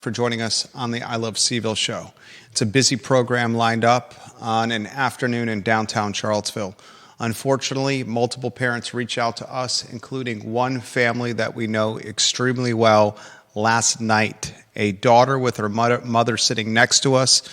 For joining us on the I Love CVille Show. It's a busy program lined up on an afternoon in downtown Charlottesville. Unfortunately, multiple parents reached out to us, including one family that we know extremely well last night. A daughter with her mother sitting next to us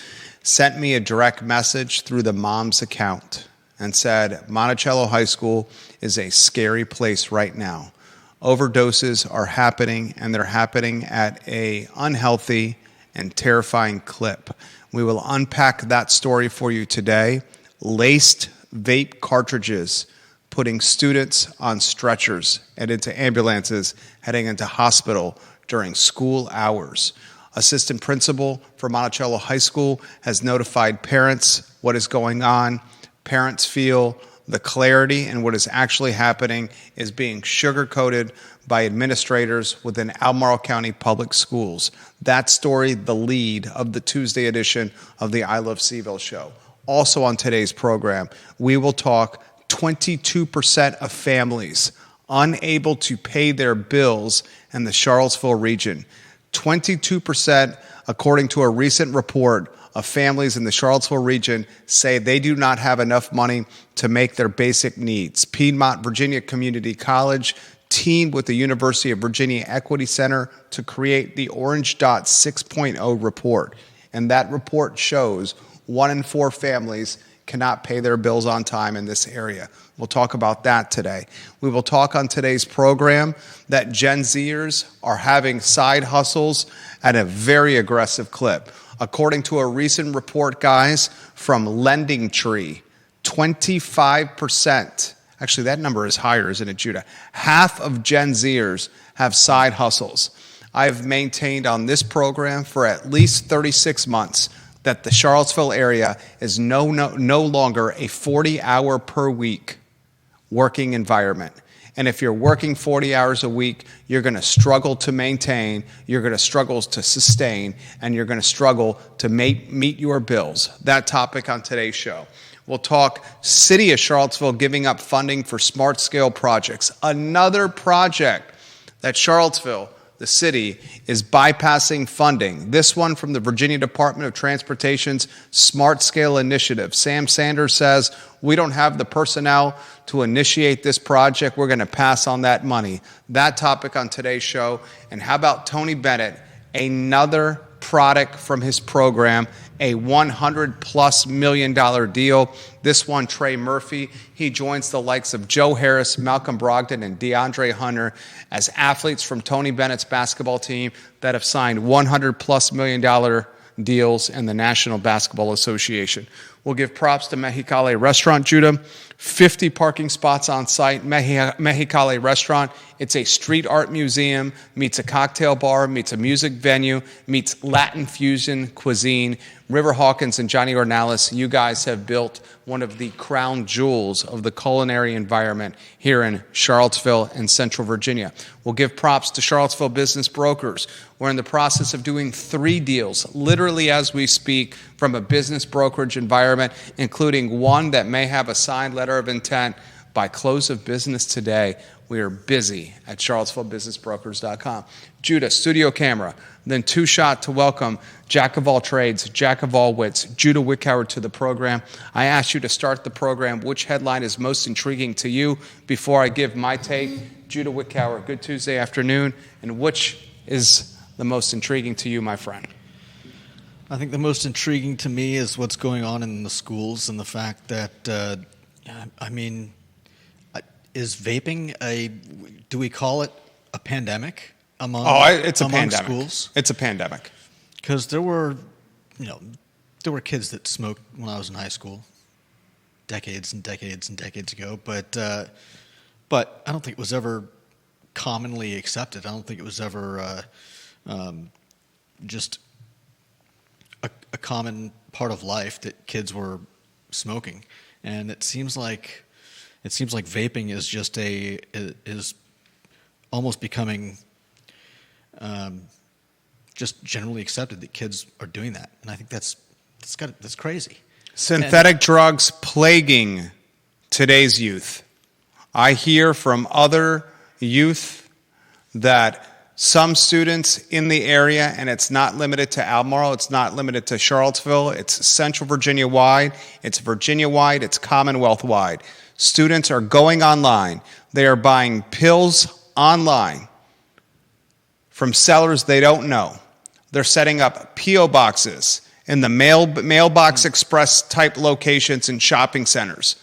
sent me a direct message through the mom's account and said, Monticello High School is a scary place right now. Overdoses are happening, and they're happening at an unhealthy and terrifying clip. We will unpack that story for you today. Laced vape cartridges putting students on stretchers and into ambulances heading into hospital during school hours. Assistant principal for Monticello High School has notified parents what is going on. Parents feel the clarity and what is actually happening is being sugar-coated by administrators within Albemarle County Public Schools. That story, the lead of the Tuesday edition of the I Love CVille Show. Also on today's program, we will talk 22% of families unable to pay their bills in the Charlottesville region. 22%, according to a recent report, of families in the Charlottesville region say they do not have enough money to make their basic needs. Piedmont Virginia Community College teamed with the University of Virginia Equity Center to create the Orange Dot 6.0 report. And that report shows 1 in 4 families cannot pay their bills on time in this area. We'll talk about that today. We will talk on today's program that Gen-Zers are having side hustles at a very aggressive clip. According to a recent report, guys, from Lending Tree, 25%, actually that number is higher, isn't it, Judah? Half of Gen-Zers have side hustles. I've maintained on this program for at least 36 months that the Charlottesville area is no longer a 40-hour per week working environment. And if you're working 40 hours a week, you're going to struggle to maintain, you're going to struggle to sustain, and you're going to struggle to meet your bills. That topic on today's show. We'll talk City of Charlottesville giving up funding for smart scale projects. Another project that Charlottesville, the city, is bypassing funding. This one from the Virginia Department of Transportation's Smart Scale Initiative. Sam Sanders says, we don't have the personnel to initiate this project. We're going to pass on that money. That topic on today's show. And how about Tony Bennett, another product from his program, a $100+ million deal. This one, Trey Murphy, he joins the likes of Joe Harris, Malcolm Brogdon, and DeAndre Hunter as athletes from Tony Bennett's basketball team that have signed $100+ million deals in the National Basketball Association. We'll give props to Mexicali Restaurant, Judah. 50 parking spots on site. Mexicali Restaurant. It's a street art museum, meets a cocktail bar, meets a music venue, meets Latin fusion cuisine. River Hawkins and Johnny Ornalis, you guys have built one of the crown jewels of the culinary environment here in Charlottesville and Central Virginia. We'll give props to Charlottesville business brokers. We're in the process of doing 3 deals, literally as we speak, from a business brokerage environment, including one that may have a signed letter of intent by close of business today. We are busy at charlottesvillebusinessbrokers.com. Judah, studio camera, then 2-shot to welcome Jack of all trades, Jack of all wits, Judah Wickhauer to the program. I asked you to start the program. Which headline is most intriguing to you? Before I give my take, Judah Wickhauer, good Tuesday afternoon. And which is the most intriguing to you, my friend? I think the most intriguing to me is what's going on in the schools and the fact that, is vaping do we call it a pandemic among pandemic. Schools? It's a pandemic. Because there were kids that smoked when I was in high school, decades and decades and decades ago. But I don't think it was ever commonly accepted. I don't think it was ever just a common part of life that kids were smoking. And it seems like vaping is is almost becoming just generally accepted that kids are doing that, and I think that's crazy. Synthetic drugs plaguing today's youth. I hear from other youth that Some students in the area, and it's not limited to Albemarle, it's not limited to Charlottesville, it's Central Virginia-wide, it's Virginia-wide, it's Commonwealth-wide. Students are going online. They are buying pills online from sellers they don't know. They're setting up P.O. boxes in the mailbox express type locations in shopping centers,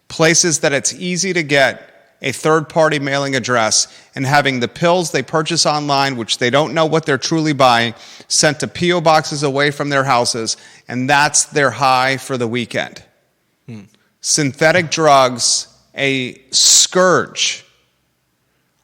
places that it's easy to get a third-party mailing address, and having the pills they purchase online, which they don't know what they're truly buying, sent to P.O. boxes away from their houses, and that's their high for the weekend. Synthetic drugs, a scourge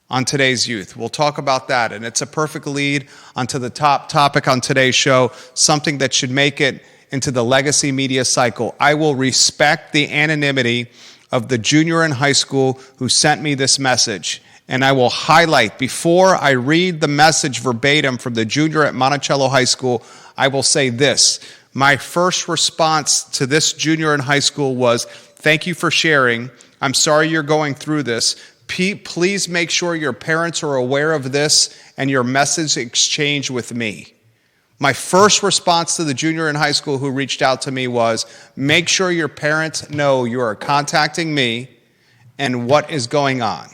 on today's youth. We'll talk about that, and it's a perfect lead onto the top topic on today's show, something that should make it into the legacy media cycle. I will respect the anonymity of the junior in high school who sent me this message, and I will highlight, before I read the message verbatim from the junior at Monticello High School, I will say this. My first response to this junior in high school was, thank you for sharing. I'm sorry you're going through this. Please make sure your parents are aware of this and your message exchange with me. My first response to the junior in high school who reached out to me was, make sure your parents know you are contacting me and what is going on.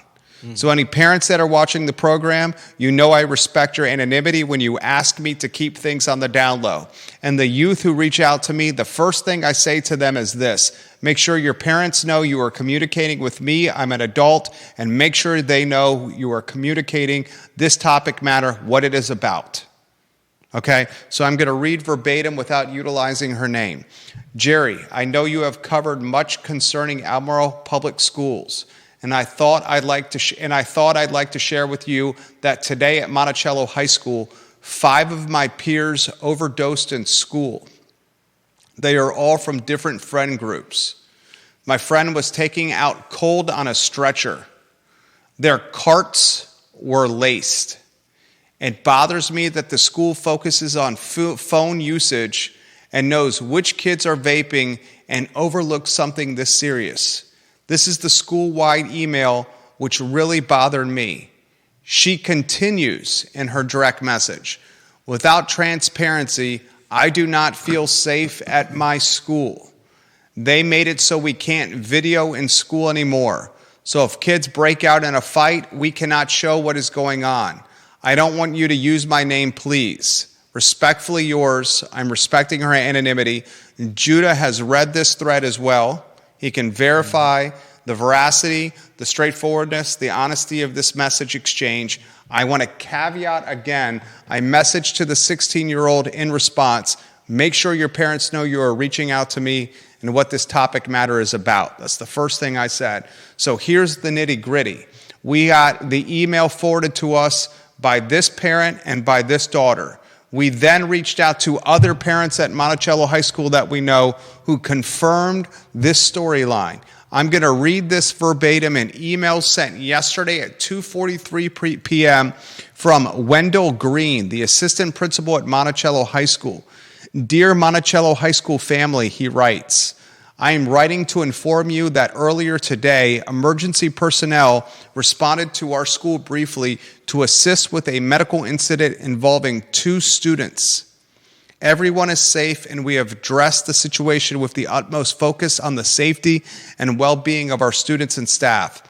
So any parents that are watching the program, you know I respect your anonymity when you ask me to keep things on the down low. And the youth who reach out to me, the first thing I say to them is this: make sure your parents know you are communicating with me, I'm an adult, and make sure they know you are communicating this topic matter, what it is about. Okay, so I'm going to read verbatim without utilizing her name. Jerry, I know you have covered much concerning Albemarle Public Schools, and I thought I'd like to share with you that today at Monticello High School, 5 of my peers overdosed in school. They are all from different friend groups. My friend was taking out cold on a stretcher. Their carts were laced. It bothers me that the school focuses on phone usage and knows which kids are vaping and overlooks something this serious. This is the school-wide email which really bothered me. She continues in her direct message. Without transparency, I do not feel safe at my school. They made it so we can't video in school anymore. So if kids break out in a fight, we cannot show what is going on. I don't want you to use my name, please. Respectfully yours. I'm respecting her anonymity. Judah has read this thread as well. He can verify the veracity, the straightforwardness, the honesty of this message exchange. I want to caveat again, I message to the 16-year-old in response, make sure your parents know you are reaching out to me and what this topic matter is about. That's the first thing I said. So here's the nitty-gritty. We got the email forwarded to us by this parent and by this daughter. We then reached out to other parents at Monticello High School that we know who confirmed this storyline. I'm going to read this verbatim in email sent yesterday at 2:43 p.m. from Wendell Green, the assistant principal at Monticello High School. Dear Monticello High School family, he writes, I am writing to inform you that earlier today, emergency personnel responded to our school briefly to assist with a medical incident involving 2 students. Everyone is safe, and we have addressed the situation with the utmost focus on the safety and well-being of our students and staff.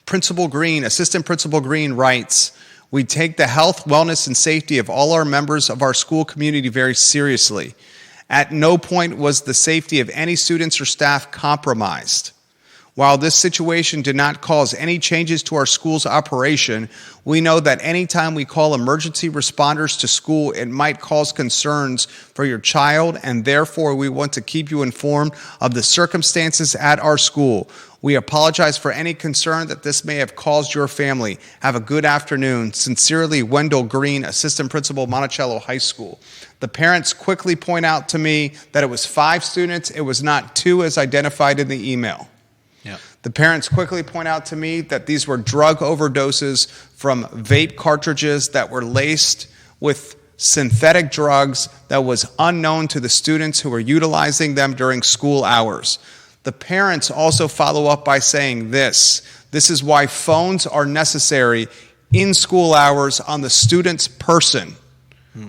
Principal Green, Assistant Principal Green writes, we take the health, wellness, and safety of all our members of our school community very seriously. At no point was the safety of any students or staff compromised. While this situation did not cause any changes to our school's operation, we know that anytime we call emergency responders to school, it might cause concerns for your child, and therefore we want to keep you informed of the circumstances at our school. We apologize for any concern that this may have caused your family. Have a good afternoon. Sincerely, Wendell Green, Assistant Principal, Monticello High School. The parents quickly point out to me that it was 5 students. It was not 2 as identified in the email. Yeah. The parents quickly point out to me that these were drug overdoses from vape cartridges that were laced with synthetic drugs that was unknown to the students who were utilizing them during school hours. The parents also follow up by saying this is why phones are necessary in school hours on the student's person.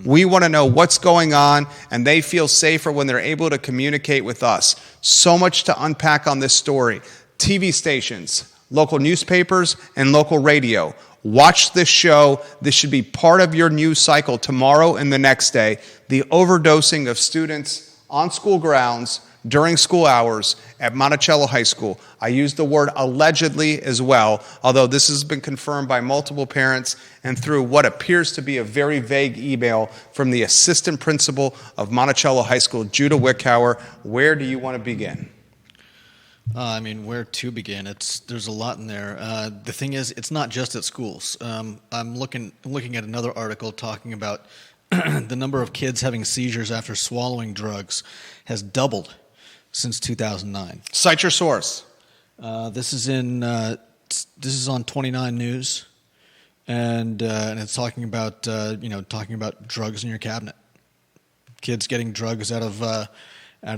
We want to know what's going on, and they feel safer when they're able to communicate with us. So much to unpack on this story. TV stations, local newspapers, and local radio. Watch this show. This should be part of your news cycle tomorrow and the next day. The overdosing of students on school grounds during school hours at Monticello High School. I use the word allegedly as well, although this has been confirmed by multiple parents and through what appears to be a very vague email from the assistant principal of Monticello High School, Judah Wickhauer. Where do you want to begin? Where to begin? There's a lot in there. The thing is, it's not just at schools. I'm looking at another article talking about the number of kids having seizures after swallowing drugs has doubled since 2009. Cite your source. This is on 29 News, and it's talking about drugs in your cabinet. Kids getting drugs out of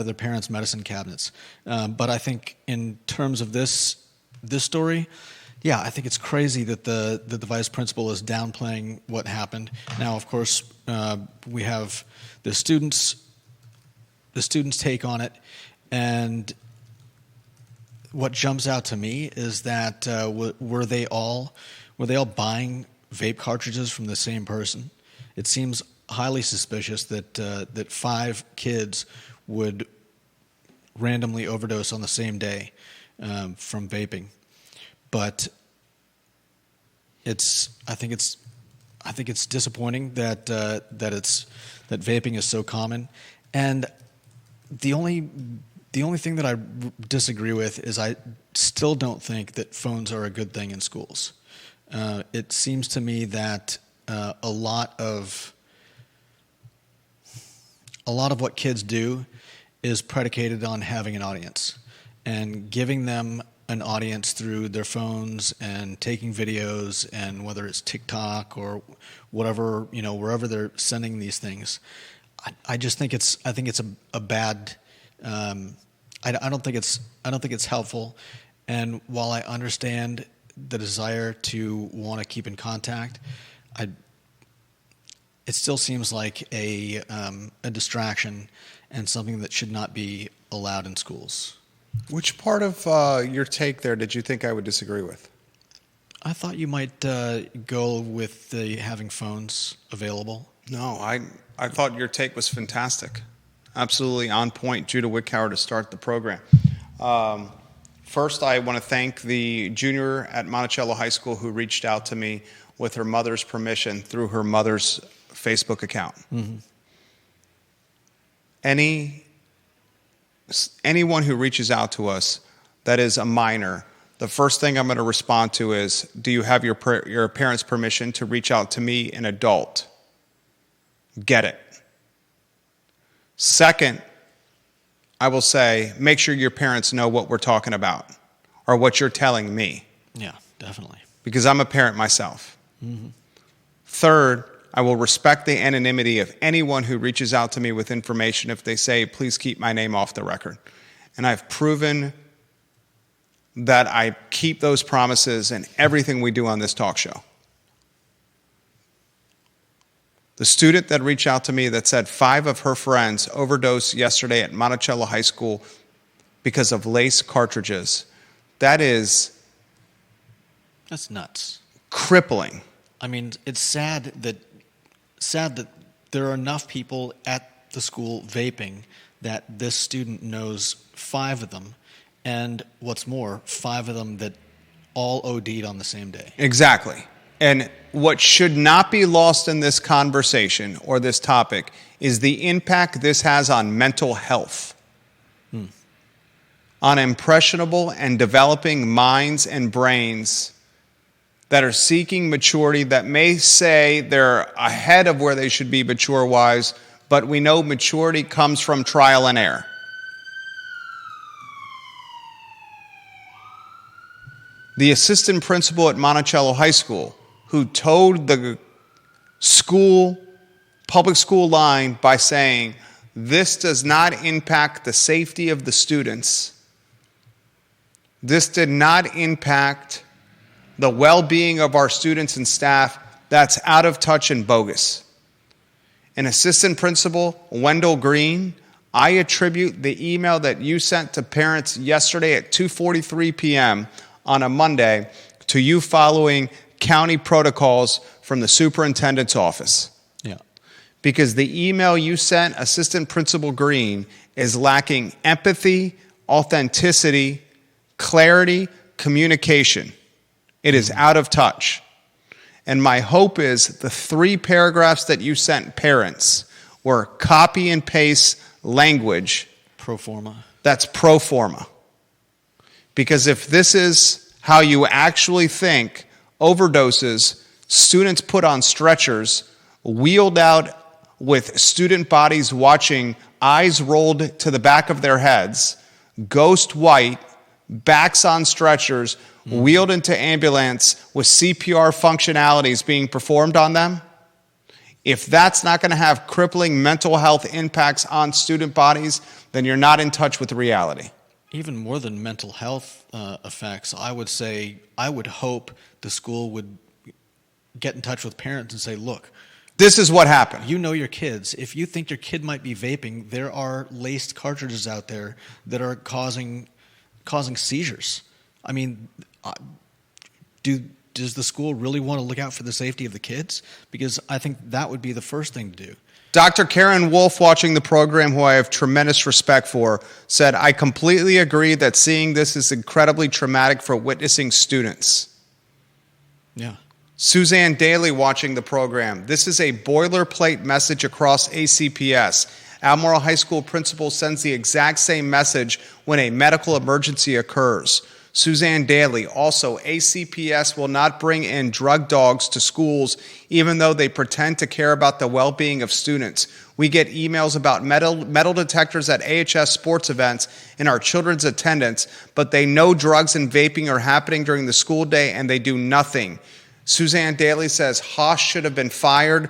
their parents' medicine cabinets. But I think in terms of this story, yeah, I think it's crazy that the vice principal is downplaying what happened. Now, of course, we have the students' take on it, and what jumps out to me is that were they all buying vape cartridges from the same person? It seems highly suspicious that 5 kids would randomly overdose on the same day from vaping. But I think it's disappointing that vaping is so common. And the only thing that I disagree with is I still don't think that phones are a good thing in schools. It seems to me that a lot of what kids do is predicated on having an audience and giving them an audience through their phones and taking videos, and whether it's TikTok or whatever, wherever they're sending these things. I think it's a bad. I don't think it's helpful. And while I understand the desire to want to keep in contact, it still seems like a distraction and something that should not be allowed in schools. Which part of your take there did you think I would disagree with? I thought you might go with the having phones available. No, I thought your take was fantastic. Absolutely on point, Judah Wickhauer, to start the program. First, I want to thank the junior at Monticello High School who reached out to me with her mother's permission through her mother's Facebook account. Mm-hmm. Anyone who reaches out to us that is a minor, the first thing I'm going to respond to is, do you have your parents' permission to reach out to me, an adult? Get it. Second, I will say, make sure your parents know what we're talking about or what you're telling me. Yeah, definitely. Because I'm a parent myself. Mm-hmm. Third, I will respect the anonymity of anyone who reaches out to me with information if they say, please keep my name off the record. And I've proven that I keep those promises in everything we do on this talk show. The student that reached out to me that said 5 of her friends overdosed yesterday at Monticello High School because of lace cartridges. That's nuts. Crippling. I mean, it's sad that there are enough people at the school vaping that this student knows 5 of them, and what's more, 5 of them that all OD'd on the same day. Exactly. And what should not be lost in this conversation or this topic is the impact this has on mental health, on impressionable and developing minds and brains that are seeking maturity, that may say they're ahead of where they should be mature-wise, but we know maturity comes from trial and error. The assistant principal at Monticello High School, who towed the public school line by saying, this does not impact the safety of the students. This did not impact the well-being of our students and staff, that's out of touch and bogus. And Assistant Principal Wendell Green, I attribute the email that you sent to parents yesterday at 2:43 p.m. on a Monday to you following county protocols from the superintendent's office. Yeah. Because the email you sent, Assistant Principal Green, is lacking empathy, authenticity, clarity, communication. It is out of touch. And my hope is the 3 paragraphs that you sent parents were copy and paste language. Pro forma. That's pro forma. Because if this is how you actually think, overdoses, students put on stretchers, wheeled out with student bodies watching, eyes rolled to the back of their heads, ghost white, backs on stretchers, wheeled into ambulance with CPR functionalities being performed on them, if that's not going to have crippling mental health impacts on student bodies, then you're not in touch with reality. Even more than mental health effects, I would say, I would hope the school would get in touch with parents and say, look, this is what happened. you know your kids. If you think your kid might be vaping, there are laced cartridges out there that are causing seizures. I mean, does the school really want to look out for the safety of the kids? Because I think that would be the first thing to do. Dr. Karen Wolf, watching the program, who I have tremendous respect for, said, I completely agree that seeing this is incredibly traumatic for witnessing students. Yeah. Suzanne Daly, watching the program, this is a boilerplate message across ACPS. Albemarle High School principal sends the exact same message when a medical emergency occurs. Suzanne Daly, also, ACPS will not bring in drug dogs to schools even though they pretend to care about the well-being of students. We get emails about metal detectors at AHS sports events in our children's attendance, but they know drugs and vaping are happening during the school day and they do nothing. Suzanne Daly says Haas should have been fired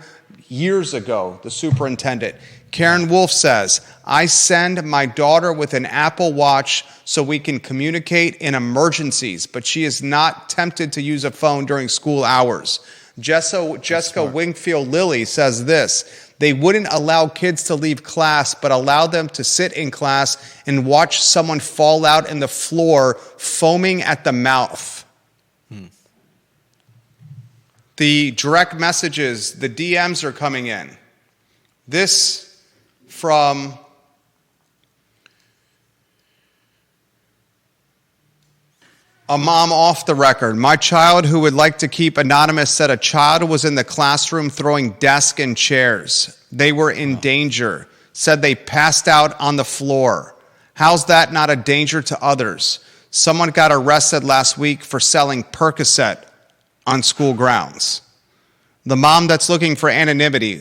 years ago, the superintendent. Karen Wolf says, I send my daughter with an Apple Watch so we can communicate in emergencies, but she is not tempted to use a phone during school hours. Jessica Wingfield Lilly says this, they wouldn't allow kids to leave class, but allow them to sit in class and watch someone fall out in the floor, foaming at the mouth. The direct messages, the DMs are coming in. This from a mom off the record. My child, who would like to keep anonymous, said a child was in the classroom throwing desks and chairs. They were in danger. Said they passed out on the floor. How's that not a danger to others? Someone got arrested last week for selling Percocet on school grounds. The mom that's looking for anonymity,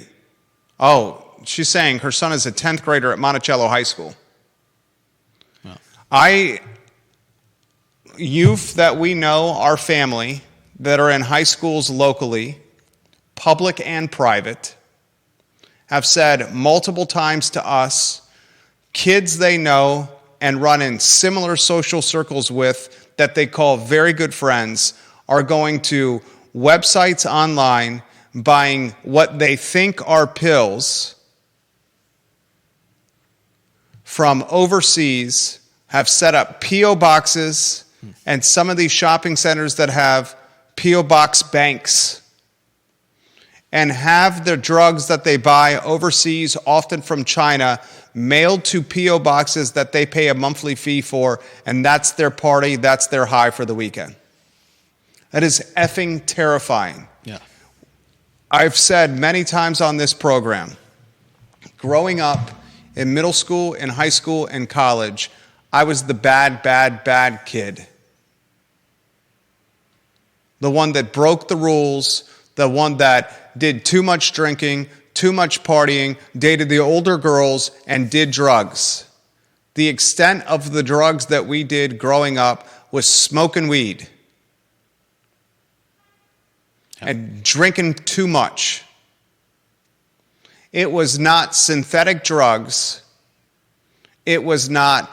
she's saying her son is a 10th grader at Monticello High School. Wow. Youth that we know, our family, that are in high schools locally, public and private, have said multiple times to us, kids they know and run in similar social circles with that they call very good friends are going to websites online buying what they think are pills from overseas, have set up P.O. boxes, and some of these shopping centers that have P.O. box banks, and have the drugs that they buy overseas, often from China, mailed to P.O. boxes that they pay a monthly fee for, and that's their party, that's their high for the weekend. That is effing terrifying. Yeah. I've said many times on this program, growing up in middle school, in high school, and college, I was the bad kid. The one that broke the rules, the one that did too much drinking, too much partying, dated the older girls, and did drugs. The extent of the drugs that we did growing up was smoking weed and drinking too much. It was not synthetic drugs. It was not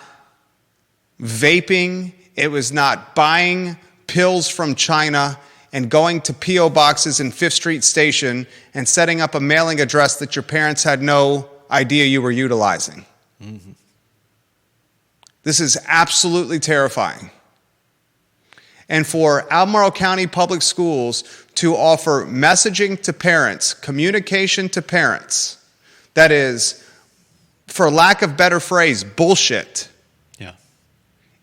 vaping. It was not buying pills from China and going to P.O. boxes in 5th Street Station and setting up a mailing address that your parents had no idea you were utilizing. Mm-hmm. This is absolutely terrifying. And for Albemarle County Public Schools to offer messaging to parents, communication to parents, that is, for lack of better phrase, bullshit,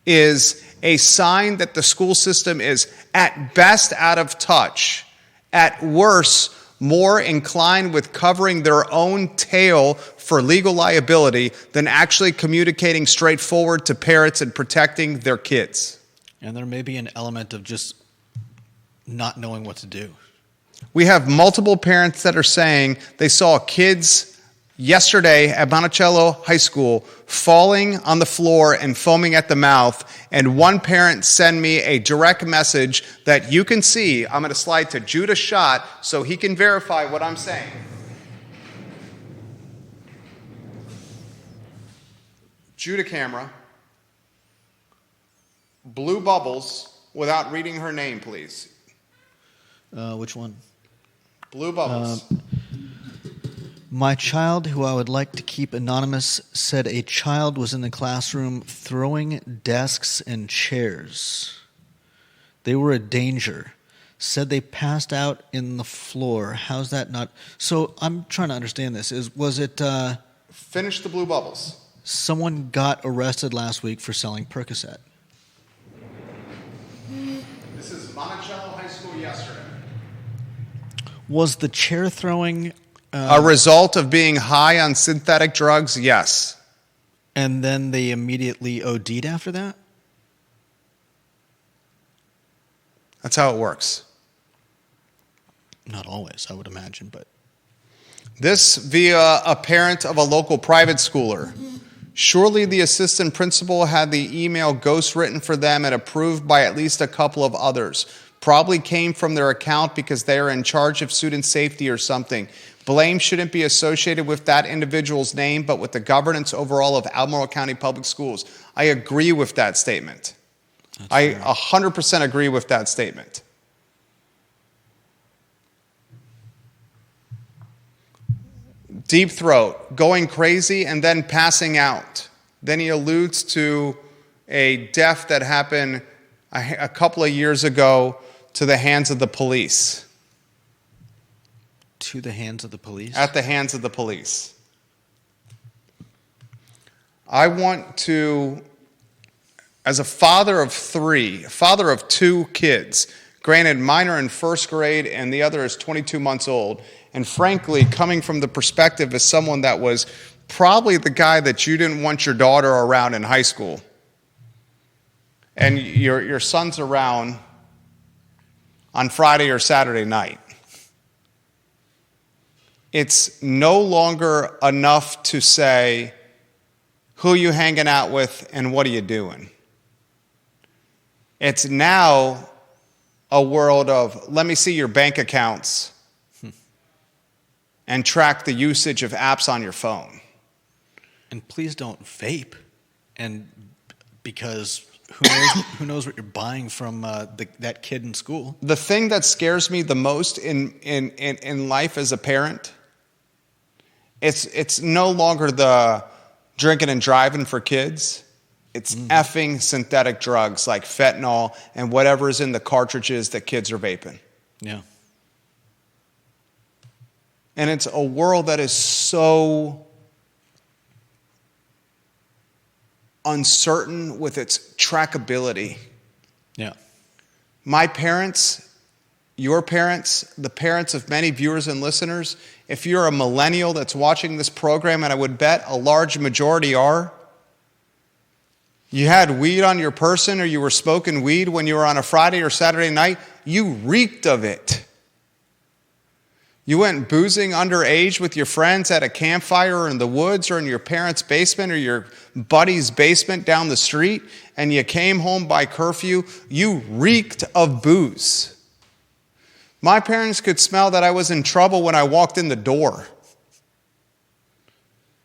is a sign that the school system is at best out of touch, at worst more inclined with covering their own tail for legal liability than actually communicating straightforward to parents and protecting their kids. And there may be an element of just not knowing what to do. We have multiple parents that are saying they saw kids yesterday at Monticello High School falling on the floor and foaming at the mouth, and one parent sent me a direct message that you can see. I'm going to slide to Judah Schott so he can verify what I'm saying. Judah camera. Blue bubbles without reading her name, please. Which one? Blue bubbles. My child, who I would like to keep anonymous, said a child was in the classroom throwing desks and chairs. They were a danger. Said they passed out in the floor. How's that not? So I'm trying to understand this. Was it... Finish the blue bubbles. Someone got arrested last week for selling Percocet. This is Monticello High School yesterday. Was the chair throwing... a result of being high on synthetic drugs? Yes. And then they immediately OD'd after that? That's how it works. Not always, I would imagine, but... This via a parent of a local private schooler. Surely the assistant principal had the email ghostwritten for them and approved by at least a couple of others. Probably came from their account because they are in charge of student safety or something. Blame shouldn't be associated with that individual's name, but with the governance overall of Albemarle County Public Schools. I agree with that statement. I 100% agree with that statement. Deep throat, going crazy, and then passing out. Then he alludes to a death that happened a couple of years ago to the hands of the police. To the hands of the police? At the hands of the police. I want to, as a father of two kids, granted mine are in 1st grade and the other is 22 months old, and frankly, coming from the perspective as someone that was probably the guy that you didn't want your daughter around in high school, and your son's around on Friday or Saturday night, it's no longer enough to say, who you hanging out with and what are you doing? It's now a world of, let me see your bank accounts and track the usage of apps on your phone. And please don't vape, and because who knows what you're buying from that kid in school. The thing that scares me the most in life as a parent, it's no longer the drinking and driving for kids. It's effing synthetic drugs like fentanyl and whatever is in the cartridges that kids are vaping. Yeah. And it's a world that is so uncertain with its trackability. Yeah. My parents, your parents, the parents of many viewers and listeners, if you're a millennial that's watching this program, and I would bet a large majority are, you had weed on your person or you were smoking weed when you were on a Friday or Saturday night, you reeked of it. You went boozing underage with your friends at a campfire or in the woods or in your parents' basement or your buddy's basement down the street, and you came home by curfew, you reeked of booze. My parents could smell that I was in trouble when I walked in the door.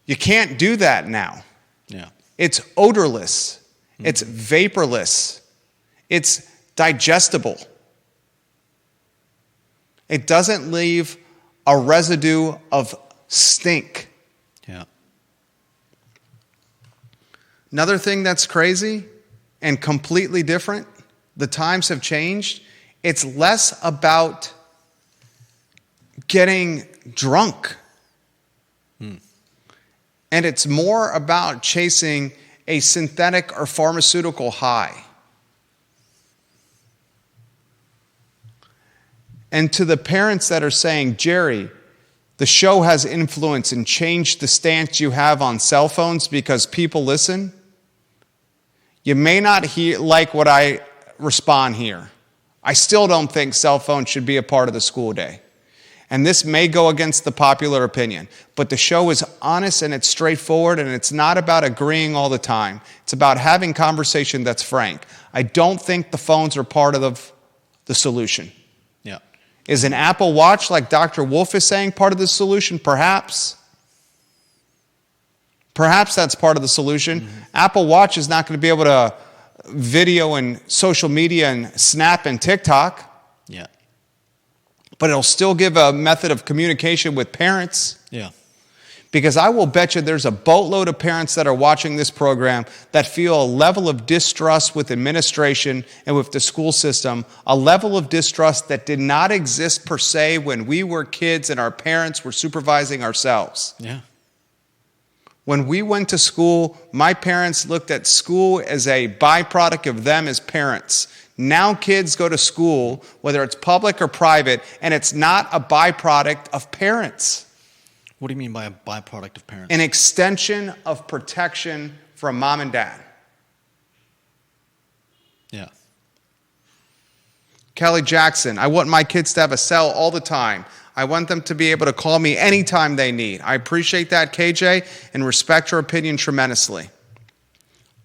You can't do that now. Yeah. It's odorless. It's vaporless. It's digestible. It doesn't leave a residue of stink. Yeah. Another thing that's crazy and completely different, the times have changed. It's less about getting drunk. And it's more about chasing a synthetic or pharmaceutical high. And to the parents that are saying, Jerry, the show has influence and changed the stance you have on cell phones because people listen, you may not like what I respond here. I still don't think cell phones should be a part of the school day. And this may go against the popular opinion, but the show is honest and it's straightforward, and it's not about agreeing all the time. It's about having conversation that's frank. I don't think the phones are part of the solution. Yeah. Is an Apple Watch, like Dr. Wolf is saying, part of the solution? Perhaps. Perhaps that's part of the solution. Mm-hmm. Apple Watch is not going to be able to video and social media and Snap and TikTok. Yeah. But it'll still give a method of communication with parents. Yeah. Because I will bet you there's a boatload of parents that are watching this program that feel a level of distrust with administration and with the school system, a level of distrust that did not exist per se when we were kids and our parents were supervising ourselves. Yeah. When we went to school, my parents looked at school as a byproduct of them as parents. Now kids go to school, whether it's public or private, and it's not a byproduct of parents. What do you mean by a byproduct of parents? An extension of protection from mom and dad. Yeah. Kelly Jackson, I want my kids to have a cell all the time. I want them to be able to call me anytime they need. I appreciate that, KJ, and respect your opinion tremendously.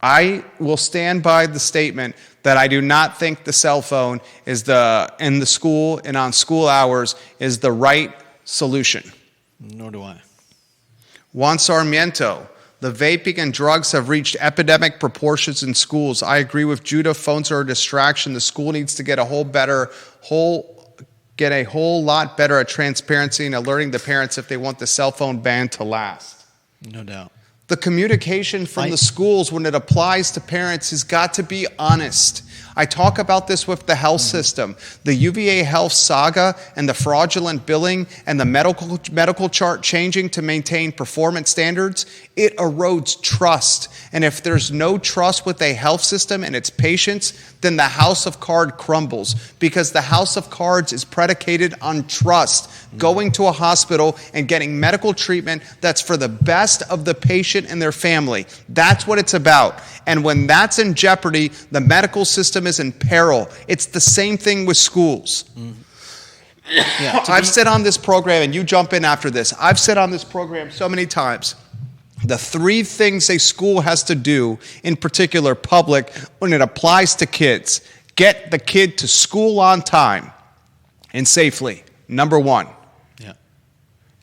I will stand by the statement that I do not think the cell phone is in the school and on school hours is the right solution. Nor do I. Juan Sarmiento, the vaping and drugs have reached epidemic proportions in schools. I agree with Judah. Phones are a distraction. The school needs to get a whole lot better at transparency and alerting the parents if they want the cell phone ban to last. No doubt. The communication from the schools when it applies to parents has got to be honest. I talk about this with the health system. The UVA health saga and the fraudulent billing and the medical chart changing to maintain performance standards, it erodes trust. And if there's no trust with a health system and its patients, then the house of cards crumbles, because the house of cards is predicated on trust. Going to a hospital and getting medical treatment that's for the best of the patient and their family. That's what it's about. And when that's in jeopardy, the medical system is in peril. It's the same thing with schools. Yeah, I've said on this program, and you jump in after this, I've said on this program so many times, the three things a school has to do, in particular public, when it applies to kids: get the kid to school on time and safely, number one. Yeah.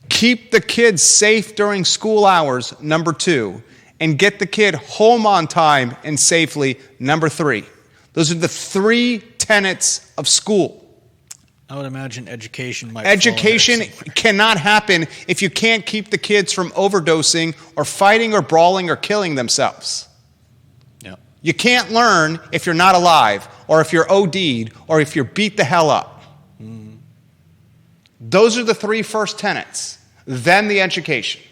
Keep the kids safe during school hours, number two. And get the kid home on time and safely, number three. Those are the three tenets of school. I would imagine education might Education cannot happen if you can't keep the kids from overdosing or fighting or brawling or killing themselves. Yeah. You can't learn if you're not alive, or if you're OD'd, or if you're beat the hell up. Those are the three first tenets. Then the education.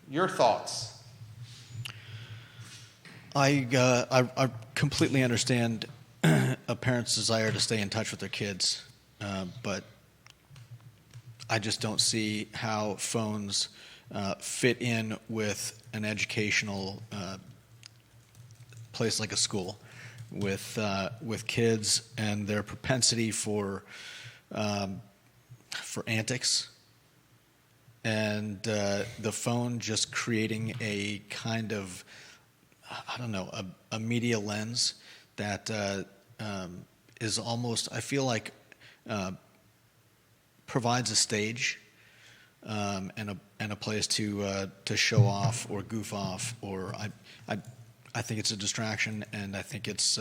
Your thoughts? I completely understand a parent's desire to stay in touch with their kids, but I just don't see how phones fit in with an educational place like a school, with kids and their propensity for antics. And the phone just creating a kind of, I don't know, a media lens that is almost, I feel like, provides a stage and a place to show off or goof off, or I think it's a distraction, and I think it's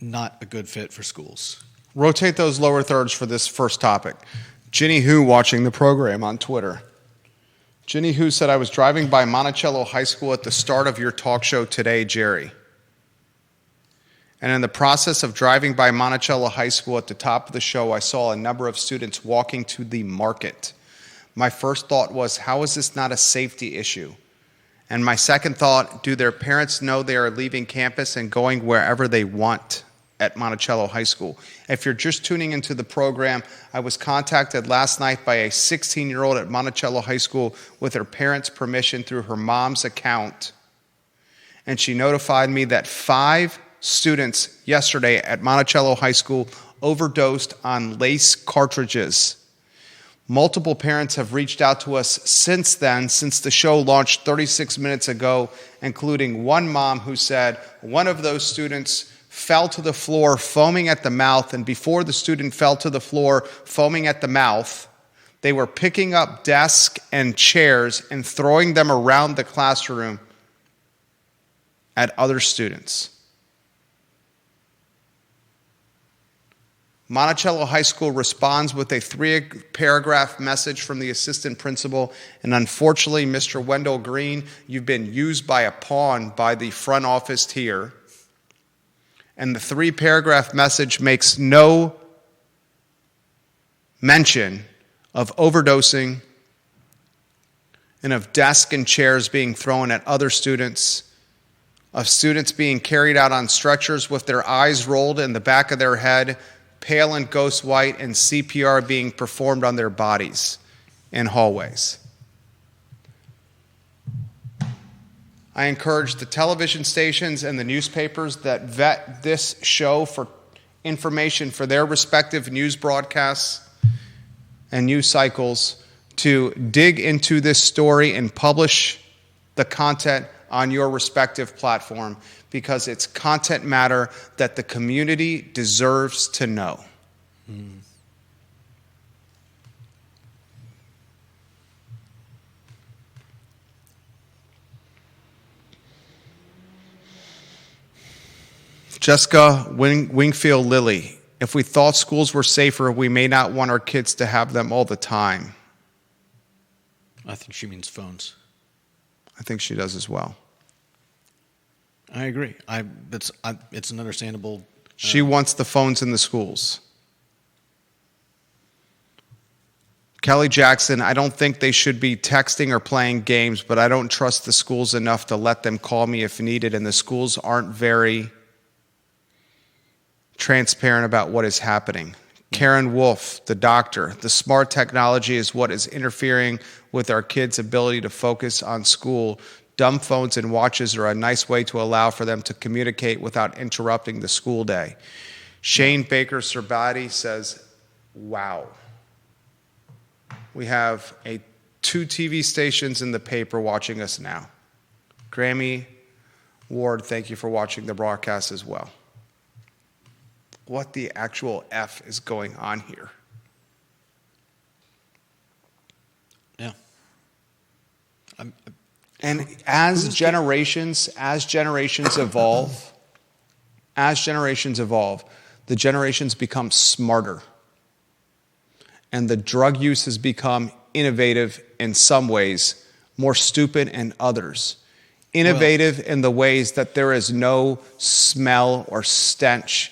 not a good fit for schools. Rotate those lower thirds for this first topic. Ginny Who watching the program on Twitter. Ginny Who said, I was driving by Monticello High School at the start of your talk show today, Jerry. And in the process of driving by Monticello High School at the top of the show, I saw a number of students walking to the market. My first thought was, how is this not a safety issue? And my second thought, do their parents know they are leaving campus and going wherever they want at Monticello High School? If you're just tuning into the program, I was contacted last night by a 16-year-old at Monticello High School with her parents' permission through her mom's account. And she notified me that 5 students yesterday at Monticello High School overdosed on lace cartridges. Multiple parents have reached out to us since then, since the show launched 36 minutes ago, including one mom who said one of those students fell to the floor foaming at the mouth, and before the student fell to the floor foaming at the mouth, they were picking up desks and chairs and throwing them around the classroom at other students. Monticello High School responds with a 3-paragraph message from the assistant principal, and unfortunately, Mr. Wendell Green, you've been used by a pawn by the front office here. And the 3-paragraph message makes no mention of overdosing and of desks and chairs being thrown at other students, of students being carried out on stretchers with their eyes rolled in the back of their head, pale and ghost white, and CPR being performed on their bodies in hallways. I encourage the television stations and the newspapers that vet this show for information for their respective news broadcasts and news cycles to dig into this story and publish the content on your respective platform, because it's content matter that the community deserves to know. Jessica Wingfield Lilly, if we thought schools were safer, we may not want our kids to have them all the time. I think she means phones. I think she does as well. I agree. It's an understandable. She wants the phones in the schools. Kelly Jackson, I don't think they should be texting or playing games, but I don't trust the schools enough to let them call me if needed, and the schools aren't very transparent about what is happening. Karen Wolf, the doctor, the smart technology is what is interfering with our kids' ability to focus on school. Dumb phones and watches are a nice way to allow for them to communicate without interrupting the school day. Shane Baker Serbati says, wow. We have 2 TV stations in the paper watching us now. Grammy Ward, thank you for watching the broadcast as well. What the actual F is going on here? Yeah. And as generations evolve, the generations become smarter. And the drug use has become innovative in some ways, more stupid in others. Innovative in the ways that there is no smell or stench.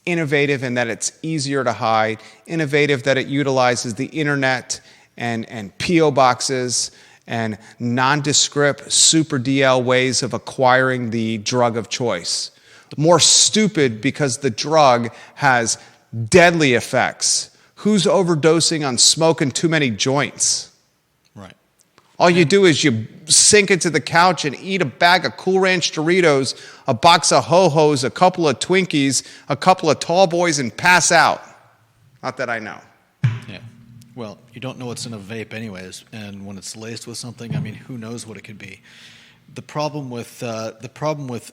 Innovative in that it's easier to hide. Innovative that it utilizes the internet and P.O. boxes and nondescript super DL ways of acquiring the drug of choice. More stupid because the drug has deadly effects. Who's overdosing on smoking too many joints? Right. All you do is you sink into the couch and eat a bag of Cool Ranch Doritos, a box of Ho-Hos, a couple of Twinkies, a couple of Tall Boys, and pass out. Not that I know. Yeah. Well, you don't know what's in a vape anyways, and when it's laced with something, I mean, who knows what it could be. The problem with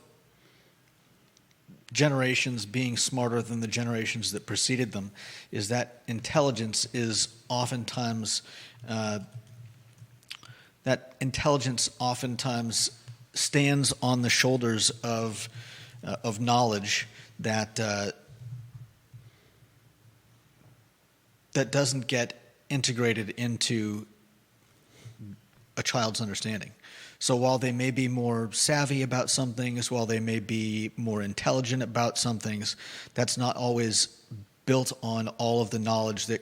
generations being smarter than the generations that preceded them is that intelligence is oftentimes stands on the shoulders of knowledge that that doesn't get integrated into a child's understanding. So while they may be more savvy about some things, while they may be more intelligent about some things, that's not always built on all of the knowledge that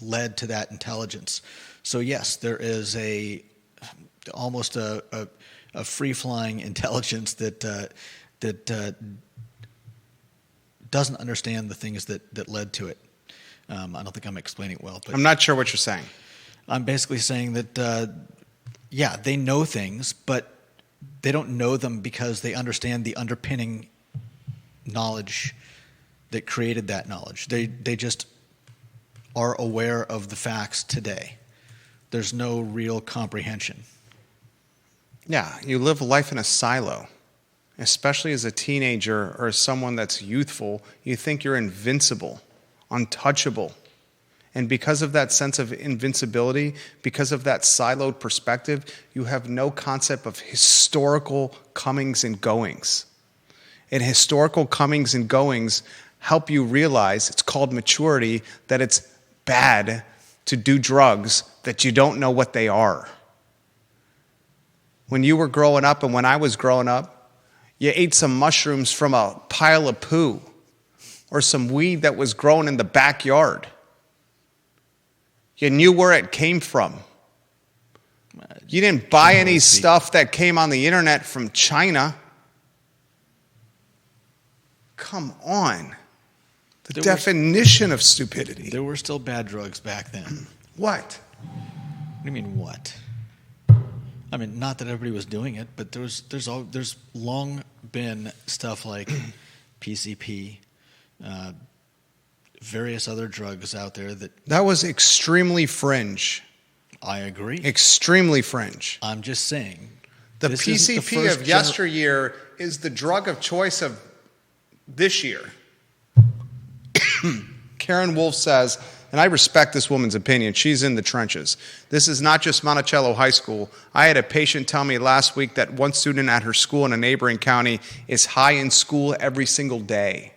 led to that intelligence. So yes, there is almost a free-flying intelligence that doesn't understand the things that led to it. I don't think I'm explaining it well. But I'm not sure what you're saying. I'm basically saying that, yeah, they know things, but they don't know them because they understand the underpinning knowledge that created that knowledge. They just are aware of the facts today. There's no real comprehension. Yeah, you live life in a silo. Especially as a teenager or as someone that's youthful, you think you're invincible, untouchable. And because of that sense of invincibility, because of that siloed perspective, you have no concept of historical comings and goings. And historical comings and goings help you realize, it's called maturity, that it's bad to do drugs that you don't know what they are. When you were growing up and when I was growing up, you ate some mushrooms from a pile of poo or some weed that was grown in the backyard. You knew where it came from. You didn't buy any stuff that came on the internet from China. Come on. The definition of stupidity. There were still bad drugs back then. What? What do you mean, what? I mean, not that everybody was doing it, but there's long been stuff like PCP, various other drugs out there that was extremely fringe. I agree. Extremely fringe. I'm just saying. The PCP of yesteryear is the drug of choice of this year. Karen Wolf says, and I respect this woman's opinion, she's in the trenches. This is not just Monticello High School. I had a patient tell me last week that one student at her school in a neighboring county is high in school every single day.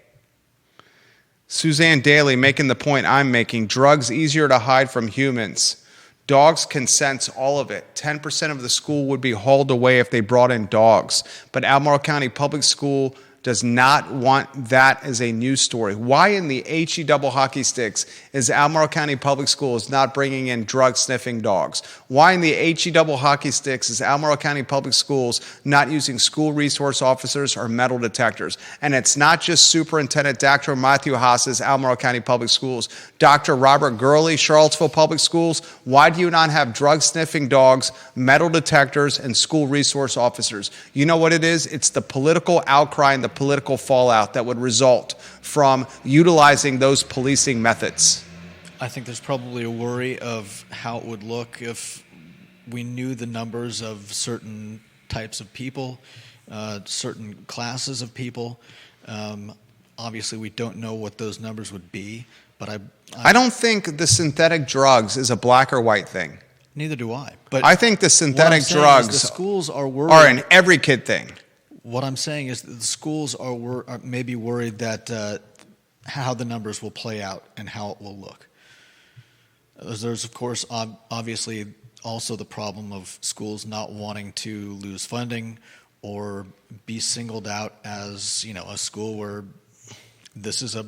Suzanne Daly making the point I'm making, drugs easier to hide from humans. Dogs can sense all of it. 10% of the school would be hauled away if they brought in dogs. But Albemarle County Public School does not want that as a news story. Why in the HE double hockey sticks is Albemarle County Public Schools not bringing in drug-sniffing dogs? Why in the HE double hockey sticks is Albemarle County Public Schools not using school resource officers or metal detectors? And it's not just Superintendent Dr. Matthew Haas's Albemarle County Public Schools. Dr. Robert Gurley, Charlottesville Public Schools, why do you not have drug-sniffing dogs, metal detectors, and school resource officers? You know what it is? It's the political outcry and the political fallout that would result from utilizing those policing methods. I think there's probably a worry of how it would look if we knew the numbers of certain types of people, certain classes of people. Obviously, we don't know what those numbers would be, but I don't think the synthetic drugs is a black or white thing. Neither do I. But I think the synthetic drugs the schools are an every kid thing. What I'm saying is that the schools are maybe worried that how the numbers will play out and how it will look. There's, of course, obviously also the problem of schools not wanting to lose funding or be singled out as, a school where this is a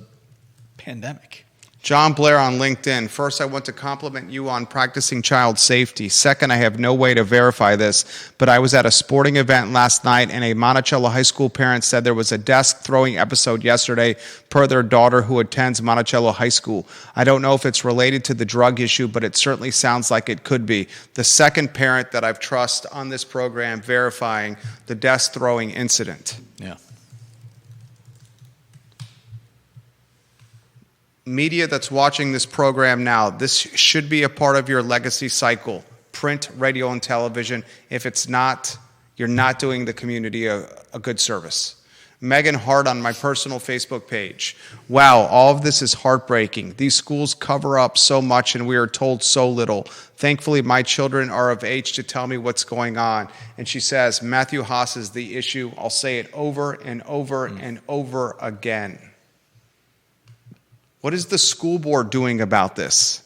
pandemic. John Blair on LinkedIn. First, I want to compliment you on practicing child safety. Second, I have no way to verify this, but I was at a sporting event last night and a Monticello High School parent said there was a desk throwing episode yesterday per their daughter who attends Monticello High School. I don't know if it's related to the drug issue, but it certainly sounds like it could be. The second parent that I've trusted on this program verifying the desk throwing incident. Yeah. Media that's watching this program now, this should be a part of your legacy cycle, print, radio, and television. If it's not, you're not doing the community a good service. Megan Hart on my personal Facebook page. Wow, all of this is heartbreaking. These schools cover up so much and we are told so little. Thankfully, my children are of age to tell me what's going on. And she says, Matthew Haas is the issue. I'll say it over and over and over again. What is the school board doing about this?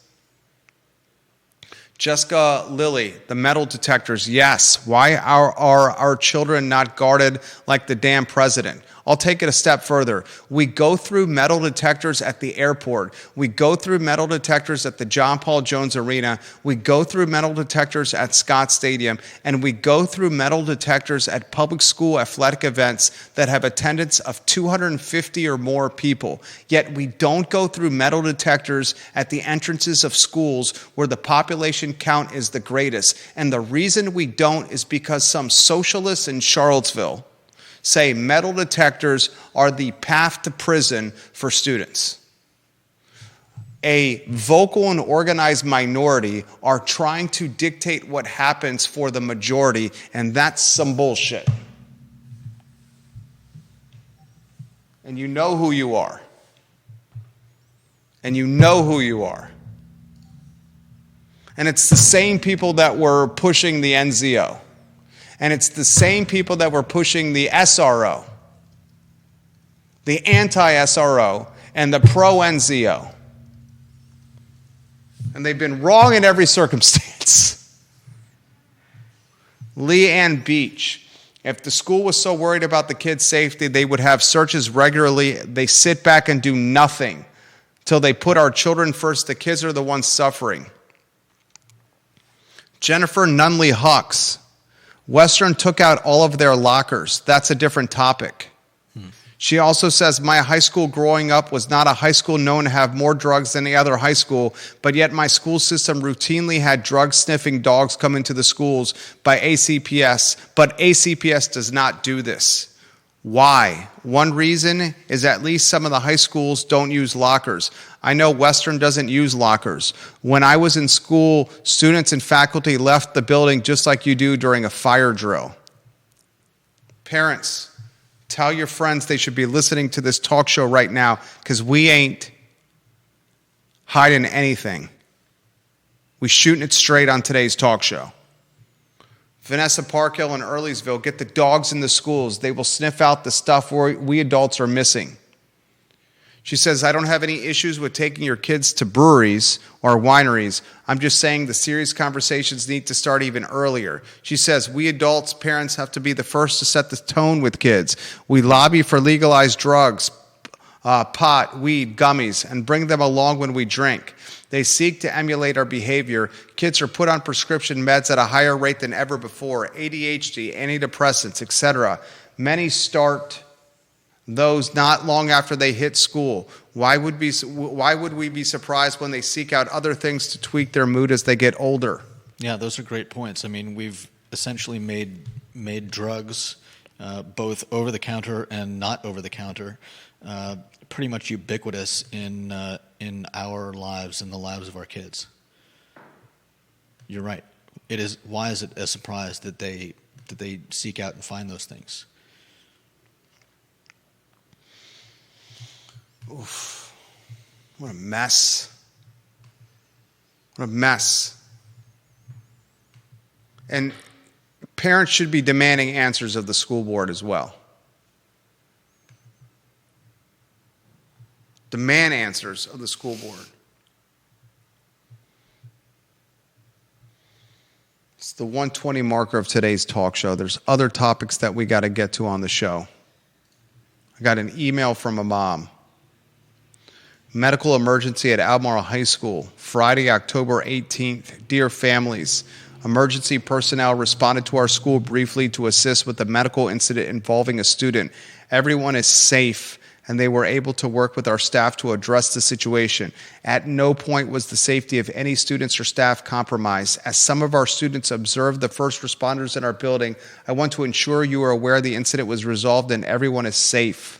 Jessica Lilly, the metal detectors, yes. Why are our children not guarded like the damn president? I'll take it a step further. We go through metal detectors at the airport. We go through metal detectors at the John Paul Jones Arena. We go through metal detectors at Scott Stadium. And we go through metal detectors at public school athletic events that have attendance of 250 or more people. Yet we don't go through metal detectors at the entrances of schools where the population count is the greatest. And the reason we don't is because some socialists in Charlottesville say metal detectors are the path to prison for students. A vocal and organized minority are trying to dictate what happens for the majority, and that's some bullshit. And you know who you are. And you know who you are. And it's the same people that were pushing the NZO. And it's the same people that were pushing the SRO, the anti-SRO, and the pro-NZO. And they've been wrong in every circumstance. Leanne Beach. If the school was so worried about the kids' safety, they would have searches regularly. They sit back and do nothing till they put our children first. The kids are the ones suffering. Jennifer Nunley Hucks. Western took out all of their lockers. That's a different topic. She also says, my high school growing up was not a high school known to have more drugs than any other high school, but yet my school system routinely had drug-sniffing dogs come into the schools by ACPS, but ACPS does not do this. Why? One reason is at least some of the high schools don't use lockers. I know Western doesn't use lockers. When I was in school, students and faculty left the building just like you do during a fire drill. Parents, tell your friends they should be listening to this talk show right now because we ain't hiding anything. We shooting it straight on today's talk show. Vanessa Parkhill in Earlysville, get the dogs in the schools. They will sniff out the stuff we adults are missing. She says, I don't have any issues with taking your kids to breweries or wineries. I'm just saying the serious conversations need to start even earlier. She says, we adults, parents, have to be the first to set the tone with kids. We lobby for legalized drugs, pot, weed, gummies, and bring them along when we drink. They seek to emulate our behavior. Kids are put on prescription meds at a higher rate than ever before, ADHD, antidepressants, etc. Many start those not long after they hit school. Why would we be surprised when they seek out other things to tweak their mood as they get older? Yeah, those are great points. I mean, we've essentially made drugs, both over the counter and not over the counter, pretty much ubiquitous in our lives and the lives of our kids. You're right. It is. Why is it a surprise that they seek out and find those things? Oof. What a mess. What a mess. And parents should be demanding answers of the school board as well. Demand answers of the school board. It's the 1:20 marker of today's talk show. There's other topics that we got to get to on the show. I got an email from a mom. Medical emergency at Albemarle High School, Friday, October 18th. Dear families, emergency personnel responded to our school briefly to assist with the medical incident involving a student. Everyone is safe, and they were able to work with our staff to address the situation. At no point was the safety of any students or staff compromised. As some of our students observed the first responders in our building, I want to ensure you are aware the incident was resolved and everyone is safe.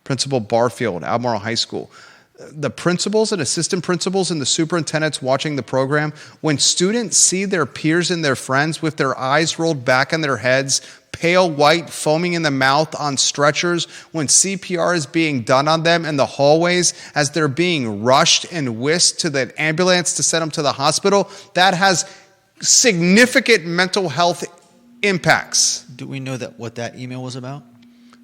Principal Barfield, Albemarle High School. the principals and assistant principals and the superintendents watching the program, when students see their peers and their friends with their eyes rolled back on their heads, pale white, foaming in the mouth on stretchers, when CPR is being done on them in the hallways as they're being rushed and whisked to the ambulance to send them to the hospital, that has significant mental health impacts. Do we know that what that email was about?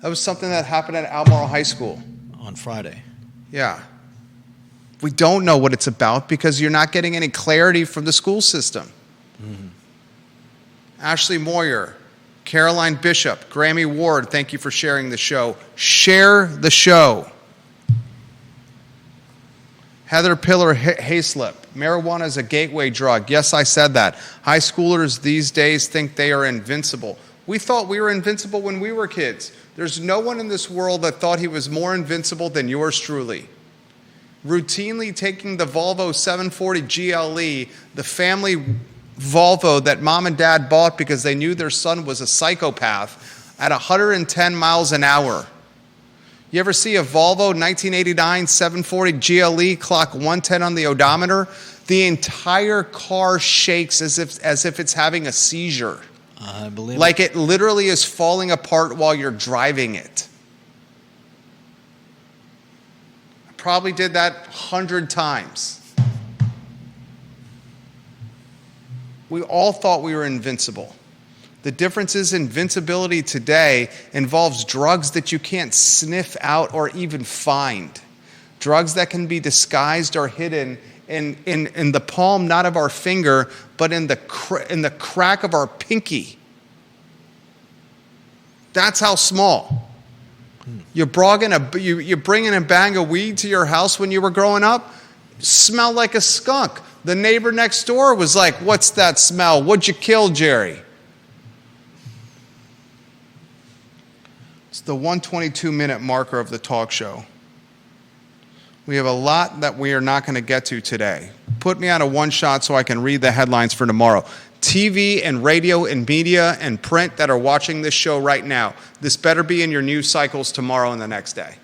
That was something that happened at Albemarle High School. On Friday. Yeah. We don't know what it's about because you're not getting any clarity from the school system. Mm-hmm. Ashley Moyer, Caroline Bishop, Grammy Ward, thank you for sharing the show. Share the show. Heather Pillar Hayslip, marijuana is a gateway drug. Yes, I said that. High schoolers these days think they are invincible. We thought we were invincible when we were kids. There's no one in this world that thought he was more invincible than yours truly. Routinely taking the Volvo 740 GLE, the family Volvo that mom and dad bought because they knew their son was a psychopath, at 110 miles an hour. You ever see a Volvo 1989 740 GLE clock 110 on the odometer? The entire car shakes as if it's having a seizure. I believe like it literally is falling apart while you're driving it. I probably did that 100 times. We all thought we were invincible. The difference is invincibility today involves drugs that you can't sniff out or even find. Drugs that can be disguised or hidden in the palm, not of our finger, but in the crack of our pinky. That's how small. You bring in a bag of weed to your house when you were growing up, smelled like a skunk. The neighbor next door was like, "What's that smell? What'd you kill, Jerry?" It's the 122-minute marker of the talk show. We have a lot that we are not going to get to today. Put me on a one-shot so I can read the headlines for tomorrow. TV and radio and media and print that are watching this show right now, this better be in your news cycles tomorrow and the next day.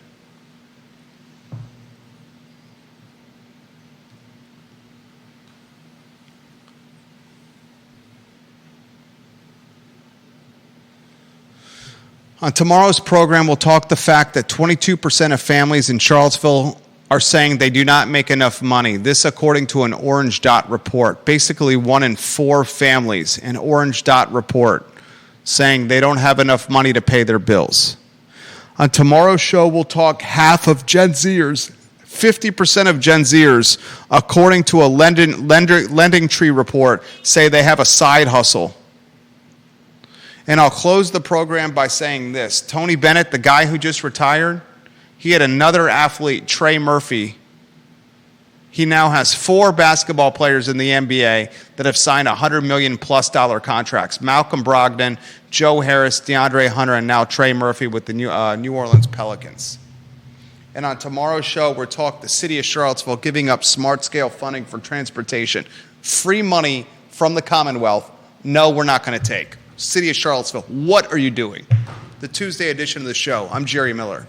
On tomorrow's program, we'll talk the fact that 22% of families in Charlottesville are saying they do not make enough money. This according to an Orange Dot report. Basically, 1 in 4 families, an Orange Dot report, saying they don't have enough money to pay their bills. On tomorrow's show, we'll talk half of Gen-Zers, 50% of Gen-Zers, according to a lending tree report, say they have a side hustle. And I'll close the program by saying this. Tony Bennett, the guy who just retired, he had another athlete, Trey Murphy. He now has 4 basketball players in the NBA that have signed $100 million+ contracts. Malcolm Brogdon, Joe Harris, DeAndre Hunter, and now Trey Murphy with the New Orleans Pelicans. And on tomorrow's show, we'll talk the city of Charlottesville giving up smart scale funding for transportation. Free money from the Commonwealth. No, we're not going to take. City of Charlottesville, what are you doing? The Tuesday edition of the show. I'm Jerry Miller.